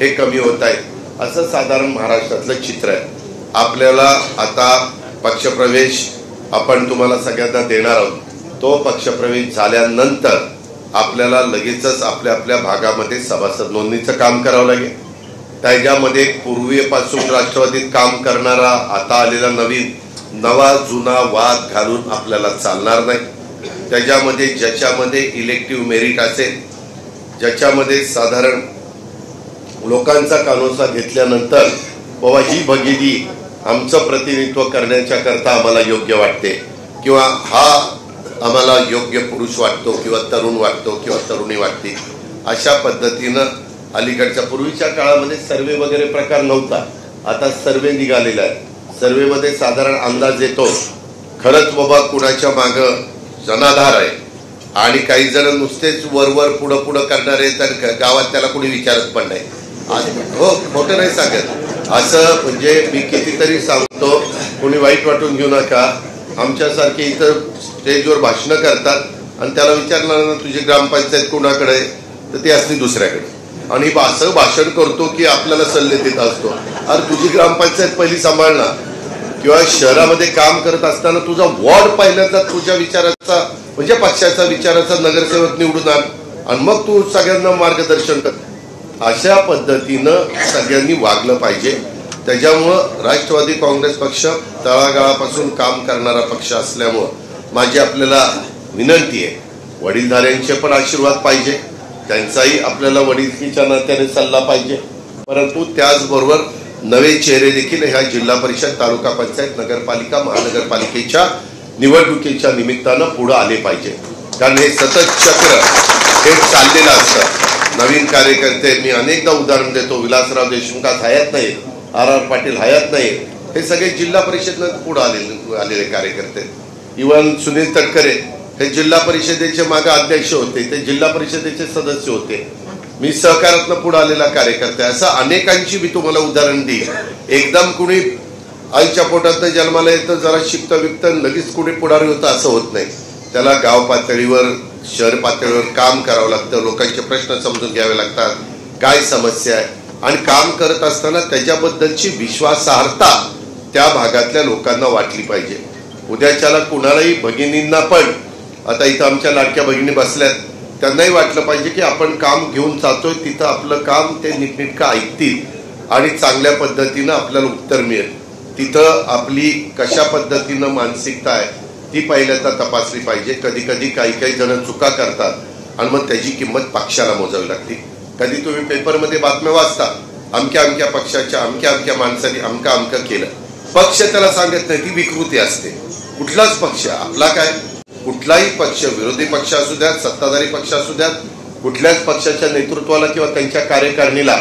हे कमी होत आहे, असं साधारण महाराष्ट्रातलं चित्र आहे। आपल्याला आता पक्षप्रवेश आपण तुम्हाला सगळ्यांना देणार आहोत। तो पक्षप्रवेश झाल्यानंतर आपल्याला लगेचच आपल्या आपल्या भागामध्ये सभासद नोंदणीचं काम करावं लागेल। त्याच्यामध्ये पूर्वीपासून राष्ट्रवादीत काम करणारा आता आलेला नवा जुना वाद घालून आपल्याला चालणार नाही। त्याच्यामध्ये ज्याच्यामध्ये इलेक्टिव्ह मेरिट असेल, ज्याच्यामध्ये साधारण लोकांचा कानोसा घेतल्यानंतर बाबा ही भगिनी आमचं प्रतिनिधित्व करण्याच्या करता आम्हाला योग्य वाटते, किंवा हा आम्हाला योग्य पुरुष वाटतो किंवा तरुण वाटतो किंवा तरुणी वाटते, अशा पद्धतीनं अलीकडच्या पूर्वीच्या काळामध्ये सर्वे वगैरे प्रकार नव्हता। आता सर्वे निघालेला आहे। सर्वेमध्ये साधारण अंदाज येतो खरंच बाबा कुणाच्या मागं जनाधार आहे, आणि काही जण नुसतेच वरवर पुढं पुढं करणारे, तर गावात त्याला कोणी विचारत पण नाही। हो, खोटं नाही सांगत असं, म्हणजे मी कितीतरी सांगतो, कोणी वाईट वाटून घेऊ नका। आमच्यासारखे इथं स्टेजवर भाषणं करतात आणि त्याला विचारणार ना तुझी ग्रामपंचायत कोणाकडे आहे, तर ती असली दुसऱ्याकडे, आणि असं भाषण करतो की आपल्याला सल्ले देत असतो। अरे तुझी ग्रामपंचायत पहिली सांभाळणार, किंवा शहरामध्ये काम करत असताना तुझा वॉर्ड पहिल्यांदा तुझ्या विचाराचा म्हणजे पक्षाचा विचाराचा नगरसेवक निवडून आण, आणि मग तू सगळ्यांना मार्गदर्शन कर। अशा पद्धतीनं सगळ्यांनी वागलं पाहिजे। त्याच्यामुळं राष्ट्रवादी काँग्रेस पक्ष तळागाळापासून काम करणारा पक्ष असल्यामुळं माझी आपल्याला विनंती आहे, वडीलधाऱ्यांचे पण आशीर्वाद पाहिजे, त्यांचाही आपल्याला वडीलकीच्या नात्याने सल्ला पाहिजे, परंतु त्याचबरोबर नवे चेहरे देखील ह्या जिल्हा परिषद, तालुका पंचायत, नगरपालिका, महानगरपालिकेच्या निवडणुकीच्या निमित्तानं पुढे आले पाहिजे। कारण हे सतत चक्र हे चाललेलं असतं। नवीन कार्यकर्ते मी अनेकदा उदाहरण देतो, विलासराव देशमुख हयात नाही, आर पाटील हयात नाही, हे सगळे जिल्हा परिषदेनं पुढे आलेले कार्यकर्ते। इवन सुनील तटकरे हे जिल्हा परिषदेचे मागे अध्यक्ष होते, ते जिल्हा परिषदेचे सदस्य होते। मी सहकारातनं पुढे आलेला कार्यकर्ता, असं अनेकांची मी तुम्हाला उदाहरण देईल। एकदम कुणी आईच्या पोटात जन्माला येतं, जरा शिकतं विकतं लगेच कुणी पुढारी होतं असं होत नाही। त्याला गाव पातळीवर, शहर पातळीवर काम करावं लागतं, लोकांचे प्रश्न समजून घ्यावे लागतात, काय समस्या आहे, आणि काम करत असताना त्याच्याबद्दलची विश्वासार्हता त्या भागातल्या लोकांना वाटली पाहिजे। उद्याच्याला कुणालाही भगिनींना पण, आता इथं आमच्या लाडक्या भगिनी बसल्यात, त्यांनाही वाटलं पाहिजे की आपण काम घेऊन जातोय तिथं आपलं काम ते नीटनेटकं ऐकतील आणि चांगल्या पद्धतीनं आपल्याला उत्तर मिळेल। तिथं आपली कशा पद्धतीनं मानसिकता आहे ती पहिल्यांदा तपासली पाहिजे। कधी कधी काही जण चुका करतात आणि मग त्याची किंमत पक्षाला मोजावी लागते। कधी तुम्ही पेपरमध्ये बातम्या वाचता, अमक्या पक्षाच्या अमक्या माणसाने अमकं केलं, पक्ष त्याला सांगत नाही, ती विकृती असते। कुठलाच पक्ष आपला काय, कुठलाही पक्ष, विरोधी पक्ष असू द्यात, सत्ताधारी पक्ष असू द्यात, कुठल्याच पक्षाच्या नेतृत्वाला किंवा त्यांच्या कार्यकारिणीला